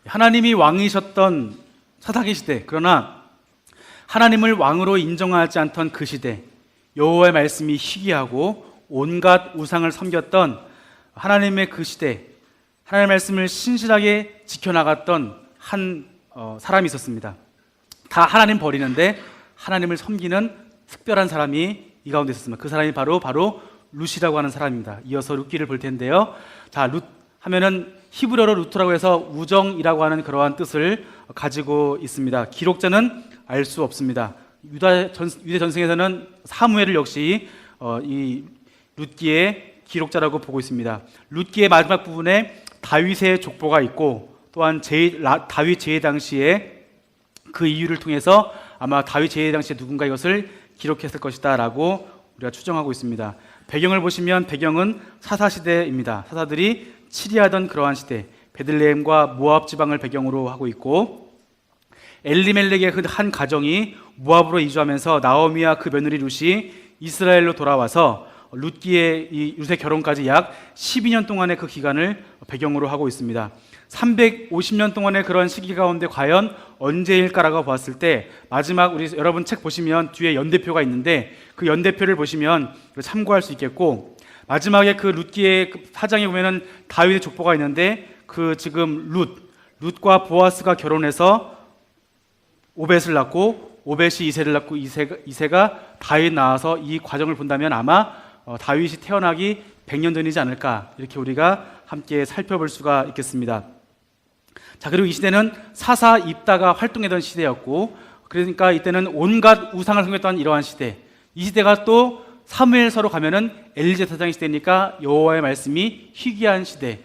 하나님이 왕이셨던 사사기 시대, 그러나 하나님을 왕으로 인정하지 않던 그 시대, 여호와의 말씀이 희귀하고 온갖 우상을 섬겼던 하나님의 그 시대, 하나님의 말씀을 신실하게 지켜나갔던 한 사람이 있었습니다. 다 하나님 버리는데 하나님을 섬기는 특별한 사람이 이 가운데 있었습니다. 그 사람이 바로 룻이라고 하는 사람입니다. 이어서 룻기를 볼 텐데요. 자, 룻 하면은 히브리어로 루트라고 해서 우정이라고 하는 그러한 뜻을 가지고 있습니다. 기록자는 알 수 없습니다. 유대 전승에서는 사무엘을 역시 이 룻기의 기록자라고 보고 있습니다. 룻기의 마지막 부분에 다윗의 족보가 있고, 또한 다윗 제위 당시에 그 이유를 통해서 아마 다윗 제위 당시에 누군가 이것을 기록했을 것이다 라고 우리가 추정하고 있습니다. 배경을 보시면 배경은 사사시대입니다. 사사들이 치리하던 그러한 시대, 베들레헴과 모압 지방을 배경으로 하고 있고, 엘리멜렉의 그 한 가정이 모압으로 이주하면서 나오미와 그 며느리 룻이 이스라엘로 돌아와서 룻의 결혼까지 약 12년 동안의 그 기간을 배경으로 하고 있습니다. 350년 동안의 그런 시기 가운데 과연 언제일까라고 봤을 때, 마지막 우리 여러분 책 보시면 뒤에 연대표가 있는데 그 연대표를 보시면 참고할 수 있겠고, 마지막에 그 룻기의 사장에 보면은 다윗의 족보가 있는데 그 지금 룻과 보아스가 결혼해서 오벳을 낳고, 오벳이 이새를 낳고, 이새가 다윗 낳아서 이 과정을 본다면 아마 다윗이 태어나기 100년 전이지 않을까, 이렇게 우리가 함께 살펴볼 수가 있겠습니다. 자, 그리고 이 시대는 사사 입다가 활동했던 시대였고, 그러니까 이때는 온갖 우상을 섬겼던 이러한 시대, 이 시대가 또 사무엘서로 가면은 엘리제 사장의 시대니까 여호와의 말씀이 희귀한 시대,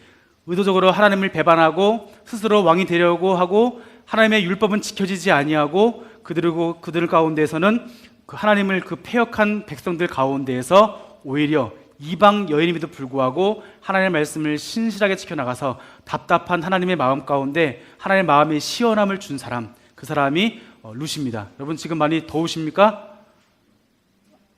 의도적으로 하나님을 배반하고 스스로 왕이 되려고 하고 하나님의 율법은 지켜지지 아니하고 그들 가운데에서는 그 하나님을 그 패역한 백성들 가운데에서 오히려 이방 여인임에도 불구하고 하나님의 말씀을 신실하게 지켜나가서 답답한 하나님의 마음 가운데 하나님의 마음에 시원함을 준 사람, 그 사람이 룻입니다. 여러분 지금 많이 더우십니까?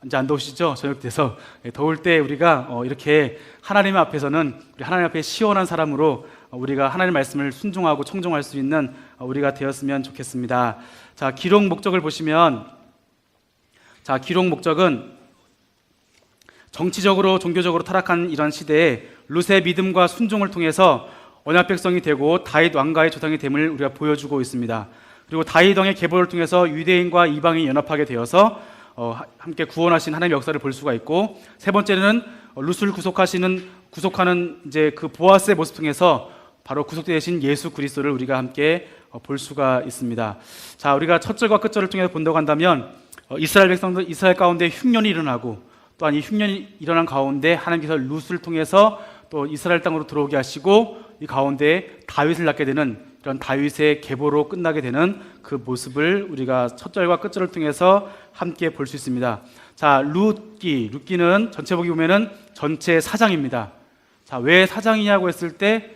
이제 안 더우시죠? 저녁 돼서 더울 때 우리가 이렇게 하나님 앞에서는 우리 하나님 앞에 시원한 사람으로 우리가 하나님의 말씀을 순종하고 청종할 수 있는 우리가 되었으면 좋겠습니다. 자, 기록 목적을 보시면, 자, 기록 목적은 정치적으로 종교적으로 타락한 이런 시대에 룻의 믿음과 순종을 통해서 언약 백성이 되고 다윗 왕가의 조상이 됨을 우리가 보여주고 있습니다. 그리고 다윗 왕의 계보를 통해서 유대인과 이방인이 연합하게 되어서 함께 구원하신 하나님의 역사를 볼 수가 있고, 세 번째는 룻을 구속하는 이제 그 보아스의 모습 통해서 바로 구속되신 예수 그리스도를 우리가 함께 볼 수가 있습니다. 자, 우리가 첫 절과 끝 절을 통해서 본다고 한다면 이스라엘 백성들, 이스라엘 가운데 흉년이 일어나고, 또한 이 흉년이 일어난 가운데 하나님께서 룻을 통해서 또 이스라엘 땅으로 들어오게 하시고 이 가운데 다윗을 낳게 되는 이런 다윗의 계보로 끝나게 되는 그 모습을 우리가 첫 절과 끝 절을 통해서 함께 볼 수 있습니다. 자, 룻기는 전체 보기 보면은 전체 사장입니다. 자, 왜 사장이냐고 했을 때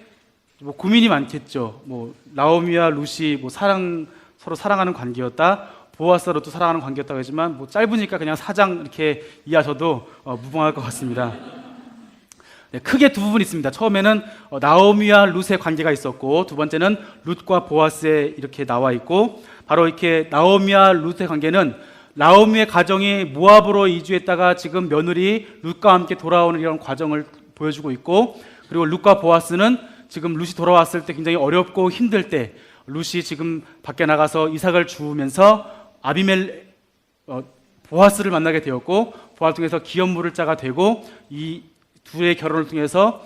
뭐 고민이 많겠죠. 뭐 나오미와 룻이 뭐 서로 사랑하는 관계였다, 보아스로 또 사랑하는 관계였다고 하지만 뭐 짧으니까 그냥 사장 이렇게 이해하셔도 무방할 것 같습니다. 네, 크게 두 부분이 있습니다. 처음에는 나오미와 룻의 관계가 있었고, 두 번째는 룻과 보아스에 이렇게 나와 있고, 바로 이렇게 나오미와 룻의 관계는 나오미의 가정이 모압으로 이주했다가 지금 며느리 룻과 함께 돌아오는 이런 과정을 보여주고 있고, 그리고 룻과 보아스는 지금 룻이 돌아왔을 때 굉장히 어렵고 힘들 때 룻이 지금 밖에 나가서 이삭을 주우면서 보아스를 만나게 되었고, 보아스를 통해서 기업물을 자가 되고, 이 둘의 결혼을 통해서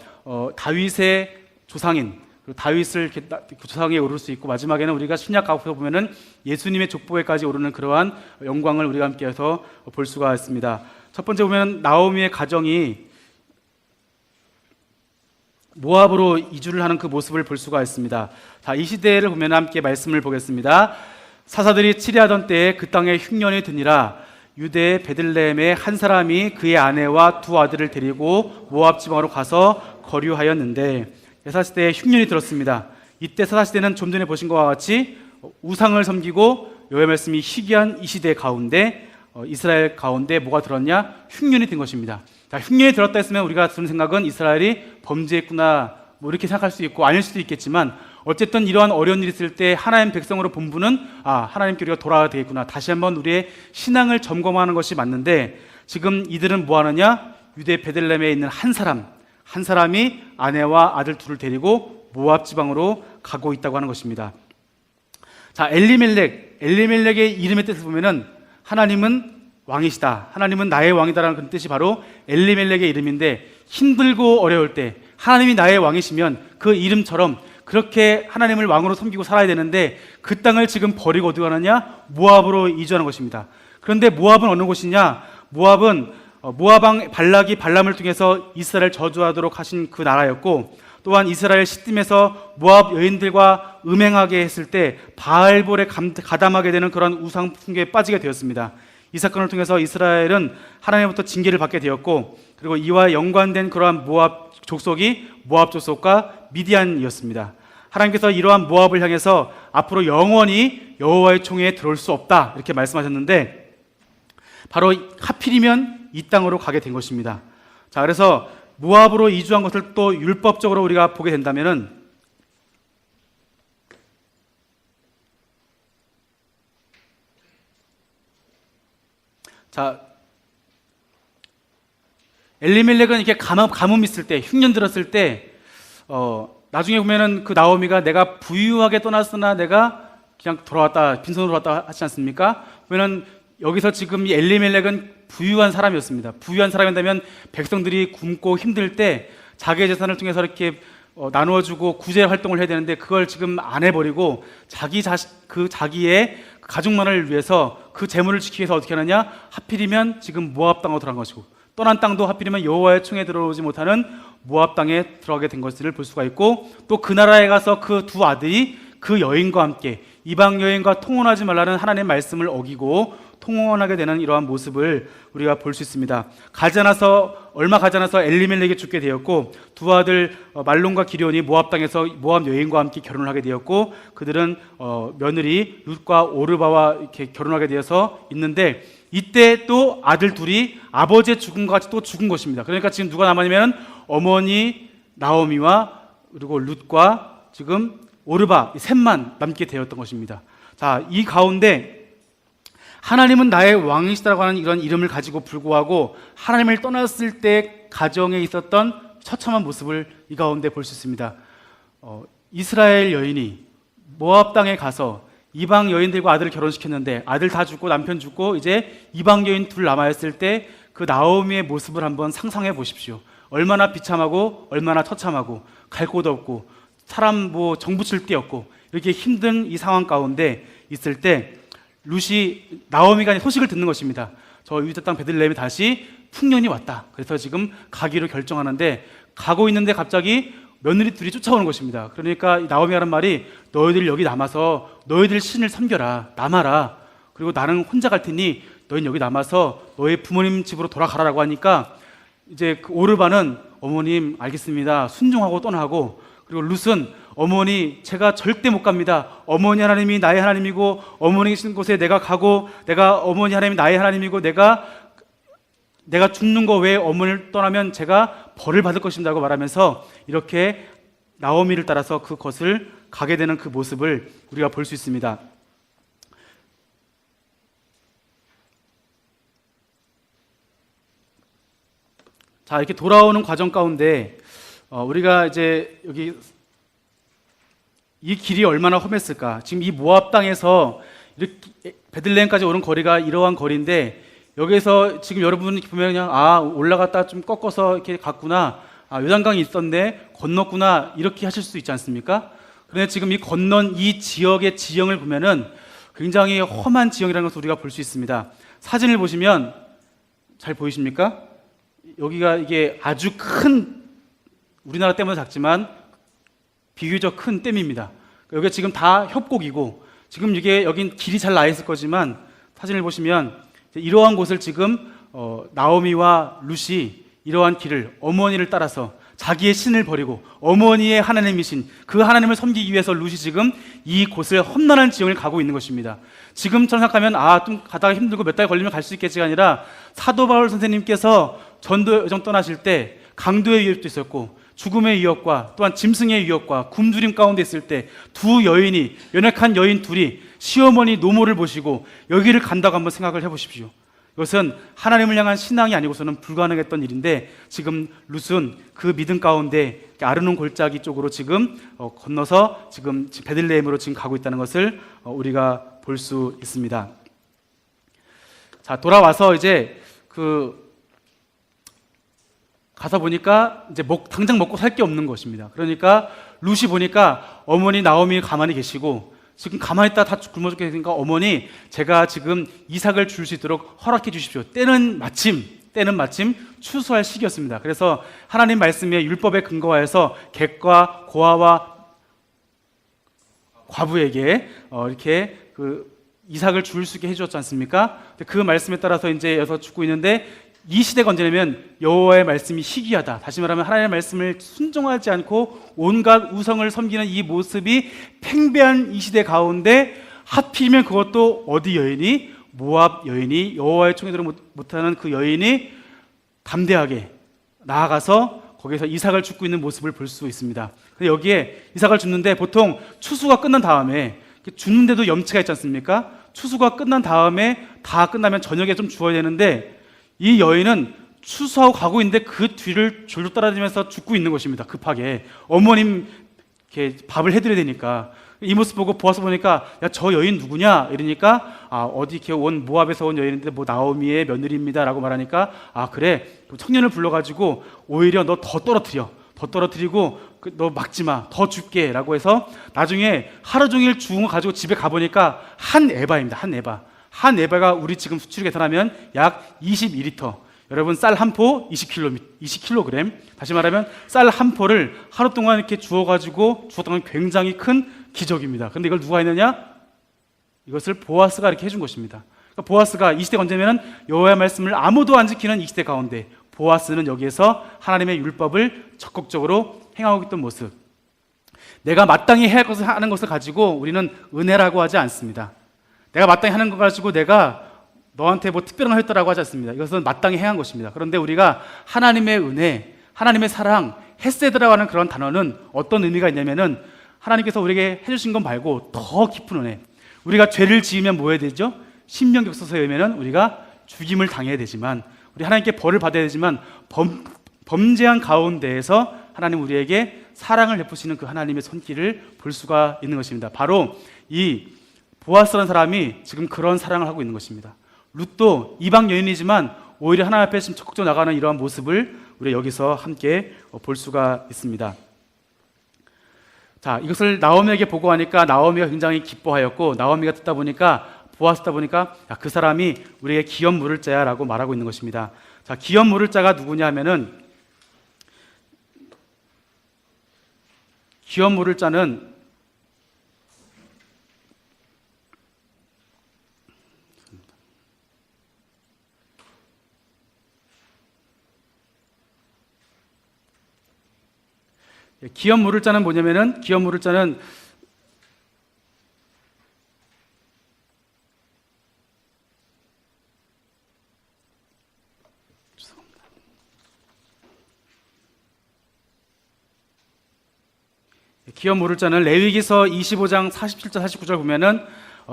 다윗의 조상인, 다윗을 조상에 오를 수 있고, 마지막에는 우리가 신약 가옥에서 보면은 예수님의 족보에까지 오르는 그러한 영광을 우리가 함께해서 볼 수가 있습니다. 첫 번째 보면 나오미의 가정이 모압으로 이주를 하는 그 모습을 볼 수가 있습니다. 자, 이 시대를 보면 함께 말씀을 보겠습니다. 사사들이 치리하던 때에 그 땅에 흉년이 드니라. 유대의 베들레헴에 한 사람이 그의 아내와 두 아들을 데리고 모압 지방으로 가서 거류하였는데, 사사시대에 흉년이 들었습니다. 이때 사사시대는 좀 전에 보신 것과 같이 우상을 섬기고 여호와의 말씀이 희귀한 이 시대 가운데 이스라엘 가운데 뭐가 들었냐? 흉년이 든 것입니다. 자, 흉년이 들었다 했으면 우리가 드는 생각은 이스라엘이 범죄했구나 뭐 이렇게 생각할 수 있고, 아닐 수도 있겠지만 어쨌든 이러한 어려운 일이 있을 때 하나님 백성으로 본분은 하나님께 우리가 돌아가야 되겠구나, 다시 한번 우리의 신앙을 점검하는 것이 맞는데, 지금 이들은 뭐 하느냐? 유대 베들레헴에 있는 한 사람이 아내와 아들 둘을 데리고 모압 지방으로 가고 있다고 하는 것입니다. 자, 엘리멜렉의 이름의 뜻을 보면은 하나님은 왕이시다, 하나님은 나의 왕이다라는 그런 뜻이 바로 엘리멜렉의 이름인데, 힘들고 어려울 때 하나님이 나의 왕이시면 그 이름처럼 그렇게 하나님을 왕으로 섬기고 살아야 되는데, 그 땅을 지금 버리고 어디 가느냐? 모압으로 이주하는 것입니다. 그런데 모압은 어느 곳이냐? 모압은 모압왕 발락이 발람을 통해서 이스라엘을 저주하도록 하신 그 나라였고, 또한 이스라엘 시딤에서 모압 여인들과 음행하게 했을 때 바알볼에 가담하게 되는 그런 우상 숭배에 빠지게 되었습니다. 이 사건을 통해서 이스라엘은 하나님부터 징계를 받게 되었고, 그리고 이와 연관된 그러한 모압 족속이 모압 족속과 미디안이었습니다. 하나님께서 이러한 모압을 향해서 앞으로 영원히 여호와의 총회에 들어올 수 없다, 이렇게 말씀하셨는데, 바로 하필이면 이 땅으로 가게 된 것입니다. 자, 그래서 모압으로 이주한 것을 또 율법적으로 우리가 보게 된다면은, 자, 엘리멜렉은 이렇게 가뭄 있을 때, 흉년 들었을 때, 나중에 보면은 그 나오미가 내가 부유하게 떠났으나 내가 그냥 돌아왔다, 빈손으로 돌아왔다 하지 않습니까? 보면은 여기서 지금 이 엘리멜렉은 부유한 사람이었습니다. 부유한 사람이라면 백성들이 굶고 힘들 때 자기의 재산을 통해서 이렇게 나누어주고 구제 활동을 해야 되는데, 그걸 지금 안 해버리고 자기의 가족만을 위해서 그 재물을 지키기 위해서 어떻게 하느냐? 하필이면 지금 모압 땅으로 들어간 것이고, 떠난 땅도 하필이면 여호와의 총에 들어오지 못하는 모압 땅에 들어가게 된 것을 볼 수가 있고, 또 그 나라에 가서 그 두 아들이 그 여인과 함께 이방 여인과 통혼하지 말라는 하나님의 말씀을 어기고 통혼하게 되는 이러한 모습을 우리가 볼 수 있습니다. 얼마 가지 않아서 엘리멜렉이 죽게 되었고, 두 아들 말론과 기럧이 모압 땅에서 모압 여인과 함께 결혼을 하게 되었고, 그들은 며느리 룻과 오르바와 이렇게 결혼하게 되어서 있는데, 이때 또 아들 둘이 아버지의 죽음과 같이 또 죽은 것입니다. 그러니까 지금 누가 남았냐면 어머니 나오미와 그리고 룻과 지금 오르바, 이 셋만 남게 되었던 것입니다. 자, 이 가운데 하나님은 나의 왕이시다라고 하는 이런 이름을 가지고 불구하고 하나님을 떠났을 때 가정에 있었던 처참한 모습을 이 가운데 볼 수 있습니다. 이스라엘 여인이 모압 땅에 가서 이방 여인들과 아들을 결혼시켰는데 아들 다 죽고 남편 죽고 이제 이방 여인 둘 남아있을 때 그 나오미의 모습을 한번 상상해 보십시오. 얼마나 비참하고 얼마나 처참하고 갈 곳 없고 사람 정부 칠 데 없고 이렇게 힘든 이 상황 가운데 있을 때 나오미가 소식을 듣는 것입니다. 저 유다 땅 베들레헴에 다시 풍년이 왔다. 그래서 지금 가기로 결정하는데, 가고 있는데 갑자기 며느리 둘이 쫓아오는 것입니다. 그러니까 나오미가 하는 말이, 너희들 여기 남아서 너희들 신을 섬겨라, 남아라. 그리고 나는 혼자 갈 테니 너희는 여기 남아서 너희 부모님 집으로 돌아가라라고 하니까, 이제 그 오르바는 어머님 알겠습니다, 순종하고 떠나고, 그리고 룻은 어머니 제가 절대 못 갑니다. 어머니 하나님이 나의 하나님이고 어머니 계신 곳에 내가 가고, 내가 어머니 하나님이 나의 하나님이고 내가 죽는 거 외에 어머니를 떠나면 제가 벌을 받을 것입니다고 말하면서 이렇게 나오미를 따라서 그것을 가게 되는 그 모습을 우리가 볼 수 있습니다. 자, 이렇게 돌아오는 과정 가운데 우리가 이제 여기 이 길이 얼마나 험했을까. 지금 이 모압 땅에서 이렇게 베들레헴까지 오는 거리가 이러한 거리인데, 여기서 지금 여러분이 보면 그냥 올라갔다 좀 꺾어서 이렇게 갔구나, 요단강이 있었네, 건넜구나, 이렇게 하실 수 있지 않습니까? 그런데 지금 이 건넌 이 지역의 지형을 보면은 굉장히 험한 지형이라는 것을 우리가 볼 수 있습니다. 사진을 보시면 잘 보이십니까? 여기가 이게 아주 큰, 우리나라 댐은 작지만 비교적 큰 댐입니다. 여기가 지금 다 협곡이고, 지금 여긴 길이 잘 나 있을 거지만 사진을 보시면 이러한 곳을 지금 나오미와 룻이 이러한 길을, 어머니를 따라서 자기의 신을 버리고 어머니의 하나님이신 그 하나님을 섬기기 위해서 룻이 지금 이 곳을 험난한 지형을 가고 있는 것입니다. 지금처럼 생각하면 좀 가다가 힘들고 몇 달 걸리면 갈 수 있겠지가 아니라, 사도 바울 선생님께서 전도 여정 떠나실 때 강도의 위협도 있었고 죽음의 위협과 또한 짐승의 위협과 굶주림 가운데 있을 때 두 여인이, 연약한 여인 둘이 시어머니 노모를 보시고 여기를 간다고 한번 생각을 해보십시오. 이것은 하나님을 향한 신앙이 아니고서는 불가능했던 일인데 지금 룻은 그 믿음 가운데 아르논 골짜기 쪽으로 지금 건너서 지금 베들레헴으로 지금 가고 있다는 것을 우리가 볼 수 있습니다. 자, 돌아와서 이제 가서 보니까 이제 당장 먹고 살 게 없는 것입니다. 그러니까 룻이 보니까 어머니 나오미 가만히 계시고 지금 가만히 있다 다 굶어 죽게 되니까 어머니, 제가 지금 이삭을 줄 수 있도록 허락해 주십시오. 때는 마침 추수할 시기였습니다. 그래서 하나님 말씀의 율법에 근거하여서 객과 고아와 과부에게 이렇게 이삭을 줄 수 있게 해주었지 않습니까? 그 말씀에 따라서 이제 여기서 죽고 있는데 이 시대가 언제냐면 여호와의 말씀이 희귀하다. 다시 말하면 하나님의 말씀을 순종하지 않고 온갖 우상을 섬기는 이 모습이 팽배한 이 시대 가운데 하필이면 그것도 어디 여인이? 모압 여인이, 여호와의 총회들을 못하는 그 여인이 담대하게 나아가서 거기서 이삭을 줍고 있는 모습을 볼 수 있습니다. 여기에 이삭을 줍는데 보통 추수가 끝난 다음에 줍는데도 염치가 있지 않습니까? 추수가 끝난 다음에 다 끝나면 저녁에 좀 주어야 되는데 이 여인은 추수하고 가고 있는데 그 뒤를 졸졸 따라다니면서 죽고 있는 것입니다. 급하게 어머님 이렇게 밥을 해드려야 되니까. 이 모습 보고 보아스 보니까, 야, 저 여인 누구냐? 이러니까 어디 이렇게 온 모압에서 온 여인인데 뭐 나오미의 며느리입니다라고 말하니까, 그래, 청년을 불러가지고 오히려 너 더 떨어뜨리고 너 막지 마, 더 줄게라고 해서 나중에 하루 종일 죽은 거 가지고 집에 가보니까 한 에바입니다. 한 에바가 우리 지금 수치로 계산하면 약 22리터. 여러분, 쌀 한 포 20kg. 다시 말하면 쌀 한 포를 하루 동안 이렇게 주었던 건 굉장히 큰 기적입니다. 그런데 이걸 누가 했느냐? 이것을 보아스가 이렇게 해준 것입니다. 그러니까 보아스가 이 시대가 언제면 여호와의 말씀을 아무도 안 지키는 이 시대 가운데 보아스는 여기에서 하나님의 율법을 적극적으로 행하고 있던 모습. 내가 마땅히 해야 할 것을 하는 것을 가지고 우리는 은혜라고 하지 않습니다. 내가 마땅히 하는 것 가지고 내가 너한테 뭐 특별한 걸 했다라고 하지 않습니다. 이것은 마땅히 행한 것입니다. 그런데 우리가 하나님의 은혜, 하나님의 사랑, 헤세드라고 하는 그런 단어는 어떤 의미가 있냐면은 하나님께서 우리에게 해주신 것 말고 더 깊은 은혜. 우리가 죄를 지으면 뭐 해야 되죠? 신명격서서에 의하면 우리가 죽임을 당해야 되지만, 우리 하나님께 벌을 받아야 되지만, 범죄한 가운데에서 하나님 우리에게 사랑을 베푸시는 그 하나님의 손길을 볼 수가 있는 것입니다. 바로 이 보아스라는 사람이 지금 그런 사랑을 하고 있는 것입니다. 룻도 이방 여인이지만 오히려 하나님 앞에 지금 적극적으로 나가는 이러한 모습을 우리가 여기서 함께 볼 수가 있습니다. 자, 이것을 나오미에게 보고하니까 나오미가 굉장히 기뻐하였고, 나오미가 듣다 보니까, 보아스 듣다 보니까, 야, 그 사람이 우리에게 기업 물을 자야 라고 말하고 있는 것입니다. 자, 기업 물을 자가 누구냐 하면은, 기업 물을 자는 기업 물을 자는 뭐냐면은, 기업 물을 자는 기업 물을 자는 레위기서 25장 47절 49절 보면은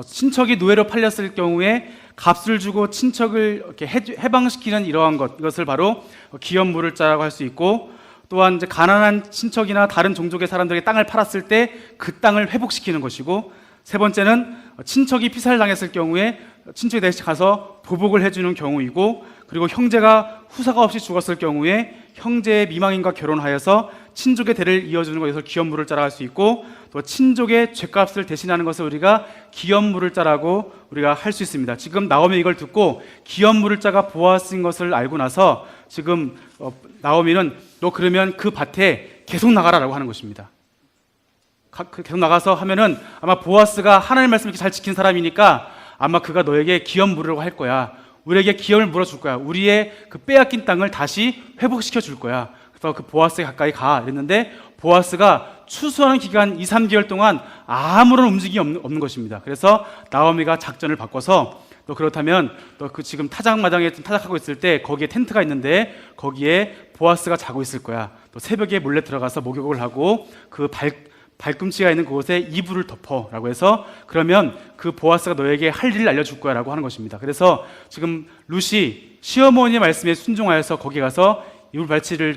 친척이 노예로 팔렸을 경우에 값을 주고 친척을 이렇게 해방시키는 이러한 이것을 바로 기업 물을 자라고 할 수 있고, 또한 이제 가난한 친척이나 다른 종족의 사람들에게 땅을 팔았을 때 그 땅을 회복시키는 것이고, 세 번째는 친척이 피살당했을 경우에 친척이 대신 가서 보복을 해주는 경우이고, 그리고 형제가 후사가 없이 죽었을 경우에 형제의 미망인과 결혼하여서 친족의 대를 이어주는 것에서 기업물을 자라 할 수 있고, 또 친족의 죄값을 대신하는 것을 우리가 기업물을 자라고 우리가 할 수 있습니다. 지금 나오미 이걸 듣고 기업물을 자가 보아스인 것을 알고 나서 지금 나오미는 너 그러면 그 밭에 계속 나가라라고 하는 것입니다. 계속 나가서 하면은 아마 보아스가 하나님의 말씀을 이렇게 잘 지킨 사람이니까 아마 그가 너에게 기업 물으라고 할 거야. 우리에게 기업을 물어줄 거야. 우리의 그 빼앗긴 땅을 다시 회복시켜 줄 거야. 그래서 그 보아스에 가까이 가 이랬는데, 보아스가 추수하는 기간 2-3개월 동안 아무런 움직임이 없는 것입니다. 그래서 나오미가 작전을 바꿔서 너 그렇다면 너 그 지금 타작마당에 타작하고 있을 때 거기에 텐트가 있는데 거기에 보아스가 자고 있을 거야. 또 새벽에 몰래 들어가서 목욕을 하고 그 발꿈치가 있는 그곳에 이불을 덮어라고 해서 그러면 그 보아스가 너에게 할 일을 알려줄 거야 라고 하는 것입니다. 그래서 지금 룻이 시어머니의 말씀에 순종하여서 거기 가서 이불 발치를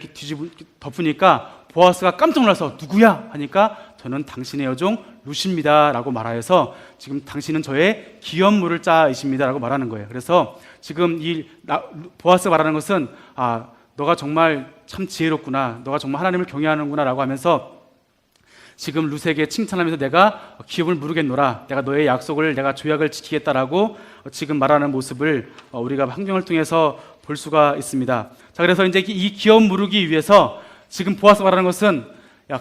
덮으니까 보아스가 깜짝 놀라서 누구야? 하니까 저는 당신의 여종 룻입니다 라고 말하여서 지금 당신은 저의 기업물을 짜이십니다 라고 말하는 거예요. 그래서 지금 보아스가 말하는 것은 너가 정말 참 지혜롭구나, 너가 정말 하나님을 경외하는구나 라고 하면서 지금 룻에게 칭찬하면서 내가 기업을 무르겠노라, 내가 너의 약속을, 내가 조약을 지키겠다라고 지금 말하는 모습을 우리가 환경을 통해서 볼 수가 있습니다. 자, 그래서 이제 이 기업 무르기 위해서 지금 보아스가 말하는 것은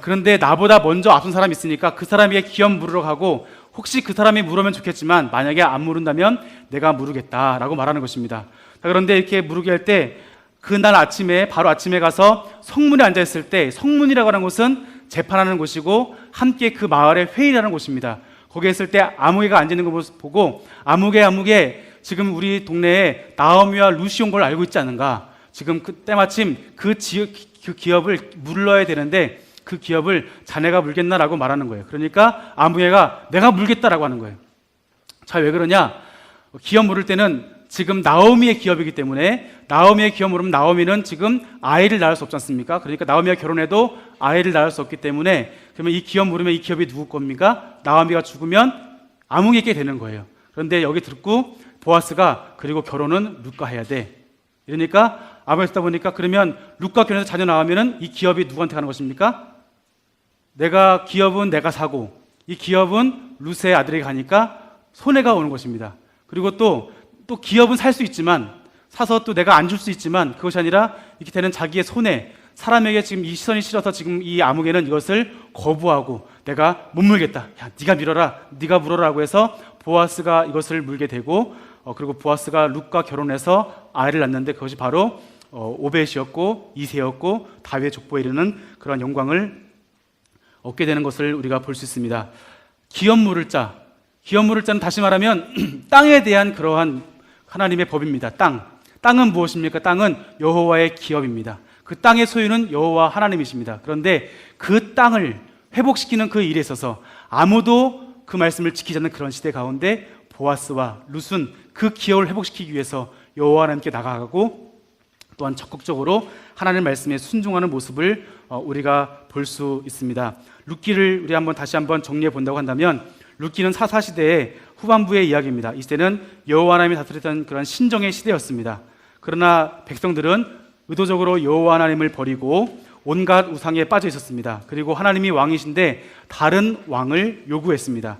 그런데 나보다 먼저 앞선 사람이 있으니까 그 사람에게 기업 무르러 가고 혹시 그 사람이 물으면 좋겠지만 만약에 안 물은다면 내가 무르겠다라고 말하는 것입니다. 자, 그런데 이렇게 무르게 할 때 그날 아침에 바로 아침에 가서 성문에 앉아 있을 때, 성문이라고 하는 곳은 재판하는 곳이고 함께 그 마을의 회의라는 곳입니다. 거기에 있을 때 아무개가 앉아 있는 걸 보고 아무개 지금 우리 동네에 나오미와 루시 온 걸 알고 있지 않은가, 지금 때마침 그 기업을 물러야 되는데 그 기업을 자네가 물겠나라고 말하는 거예요. 그러니까 아무개가 내가 물겠다라고 하는 거예요. 자, 왜 그러냐? 기업 물을 때는 지금 나오미의 기업이기 때문에, 나오미의 기업 물으면 나오미는 지금 아이를 낳을 수 없지 않습니까? 그러니까 나오미가 결혼해도 아이를 낳을 수 없기 때문에, 그러면 이 기업 물으면 이 기업이 누구 겁니까? 나오미가 죽으면 아무개에게 되는 거예요. 그런데 여기 듣고 보아스가 그리고 결혼은 룻과 해야 돼. 이러니까 아무개 듣다 보니까 그러면 룻과 결혼해서 자녀 나오면은 이 기업이 누구한테 가는 것입니까? 기업은 내가 사고 이 기업은 룻의 아들에게 가니까 손해가 오는 것입니다. 그리고 또 기업은 살 수 있지만, 사서 또 내가 안 줄 수 있지만 그것이 아니라 이렇게 되는 자기의 손해, 사람에게 지금 이 시선이 싫어서 지금 이 아무개는 이것을 거부하고 내가 못 물겠다, 야 네가 밀어라, 네가 물어라고 해서 보아스가 이것을 물게 되고, 그리고 보아스가 룻과 결혼해서 아이를 낳는데 그것이 바로 오벳이었고 이새였고 다윗의 족보에 이르는 그러한 영광을 얻게 되는 것을 우리가 볼 수 있습니다. 기업 물을 자는 다시 말하면 땅에 대한 그러한 하나님의 법입니다. 땅은 무엇입니까? 땅은 여호와의 기업입니다. 그 땅의 소유는 여호와 하나님이십니다. 그런데 그 땅을 회복시키는 그 일에 있어서 아무도 그 말씀을 지키지 않는 그런 시대 가운데 보아스와 룻은 그 기업을 회복시키기 위해서 여호와 하나님께 나가고 또한 적극적으로 하나님의 말씀에 순종하는 모습을 우리가 볼 수 있습니다. 룻기를 우리 다시 한번 정리해 본다고 한다면, 룻기는 사사시대의 후반부의 이야기입니다. 이때는 여호와 하나님이 다스렸던 그런 신정의 시대였습니다. 그러나 백성들은 의도적으로 여호와 하나님을 버리고 온갖 우상에 빠져 있었습니다. 그리고 하나님이 왕이신데 다른 왕을 요구했습니다.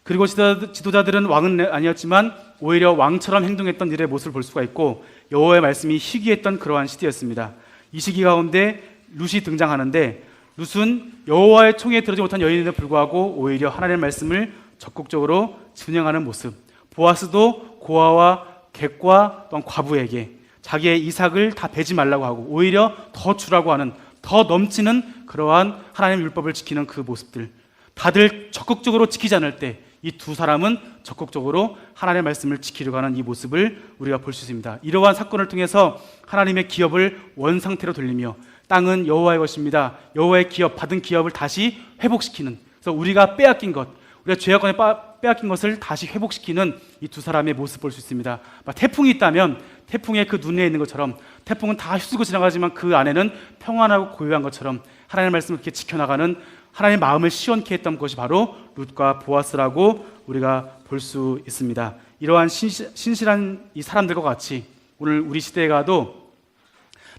그리고 지도자들은 왕은 아니었지만 오히려 왕처럼 행동했던 일의 모습을 볼 수가 있고, 여호와의 말씀이 희귀했던 그러한 시대였습니다. 이 시기 가운데 룻이 등장하는데, 룻은 여호와의 총에 들어지 못한 여인에도 불구하고 오히려 하나님의 말씀을 적극적으로 준행하는 모습, 보아스도 고아와 객과 또한 과부에게 자기의 이삭을 다 베지 말라고 하고 오히려 더 주라고 하는, 더 넘치는 그러한 하나님의 율법을 지키는 그 모습들, 다들 적극적으로 지키지 않을 때 이 두 사람은 적극적으로 하나님의 말씀을 지키려고 하는 이 모습을 우리가 볼 수 있습니다. 이러한 사건을 통해서 하나님의 기업을 원상태로 돌리며 땅은 여호와의 것입니다, 여호와의 기업, 받은 기업을 다시 회복시키는, 그래서 우리가 빼앗긴 것, 우리가 죄악권에 빼앗긴 것을 다시 회복시키는 이 두 사람의 모습을 볼 수 있습니다. 태풍이 있다면 태풍의 그 눈에 있는 것처럼, 태풍은 다 휩쓸고 지나가지만 그 안에는 평안하고 고요한 것처럼 하나님의 말씀을 이렇게 지켜나가는, 하나님의 마음을 시원케 했던 것이 바로 룻과 보아스라고 우리가 볼 수 있습니다. 이러한 신실한 이 사람들과 같이 오늘 우리 시대에 가도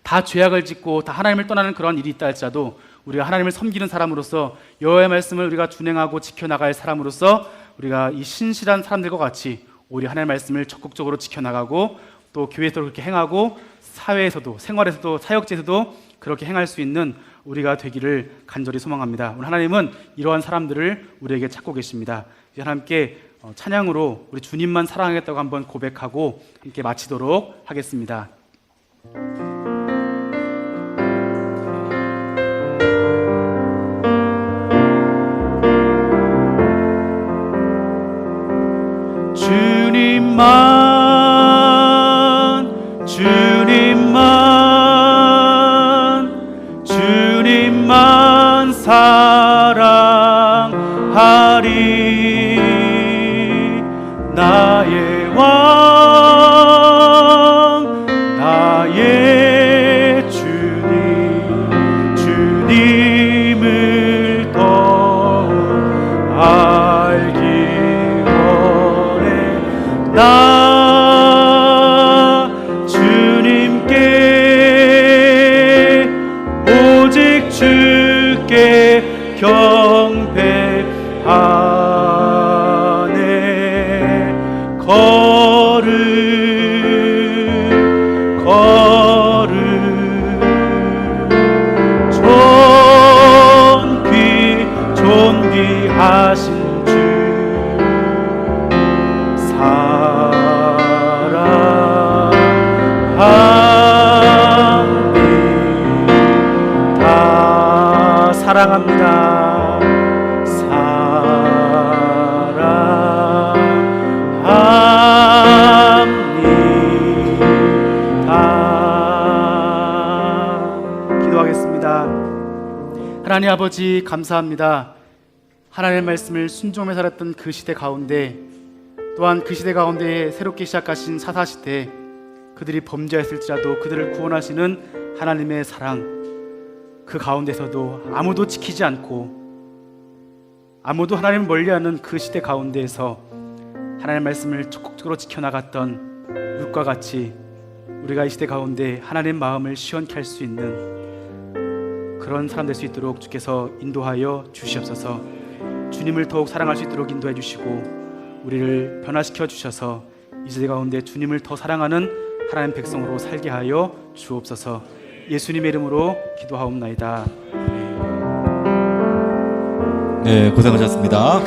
다 죄악을 짓고 다 하나님을 떠나는 그런 일이 있다 할지라도 우리가 하나님을 섬기는 사람으로서, 여호와의 말씀을 우리가 준행하고 지켜나갈 사람으로서 우리가 이 신실한 사람들과 같이 우리 하나님의 말씀을 적극적으로 지켜나가고 또 교회에서도 그렇게 행하고 사회에서도, 생활에서도, 사역지에서도 그렇게 행할 수 있는 우리가 되기를 간절히 소망합니다. 오늘 하나님은 이러한 사람들을 우리에게 찾고 계십니다. 이제 함께 찬양으로 우리 주님만 사랑하겠다고 한번 고백하고 함께 마치도록 하겠습니다. 주님만 사랑하리. 나의 왕 나의 주님을 더 알기 원해. 나 주님께 오직 주께 경배하네. 거룩 존귀하신 주 사랑합니다. 사랑합니다. 기도하겠습니다. 하나님 아버지, 감사합니다. 하나님의 말씀을 순종하며 살았던 그 시대 가운데, 또한 그 시대 가운데 새롭게 시작하신 사사시대, 그들이 범죄했을지라도 그들을 구원하시는 하나님의 사랑, 그 가운데서도 아무도 지키지 않고 아무도 하나님을 멀리하는 그 시대 가운데에서 하나님의 말씀을 적극적으로 지켜나갔던 룻과 같이 우리가 이 시대 가운데 하나님의 마음을 시원케 할 수 있는 그런 사람 될 수 있도록 주께서 인도하여 주시옵소서. 주님을 더욱 사랑할 수 있도록 인도해 주시고 우리를 변화시켜 주셔서 이 시대 가운데 주님을 더 사랑하는 하나님 백성으로 살게 하여 주옵소서. 예수님의 이름으로 기도하옵나이다. 네, 고생하셨습니다.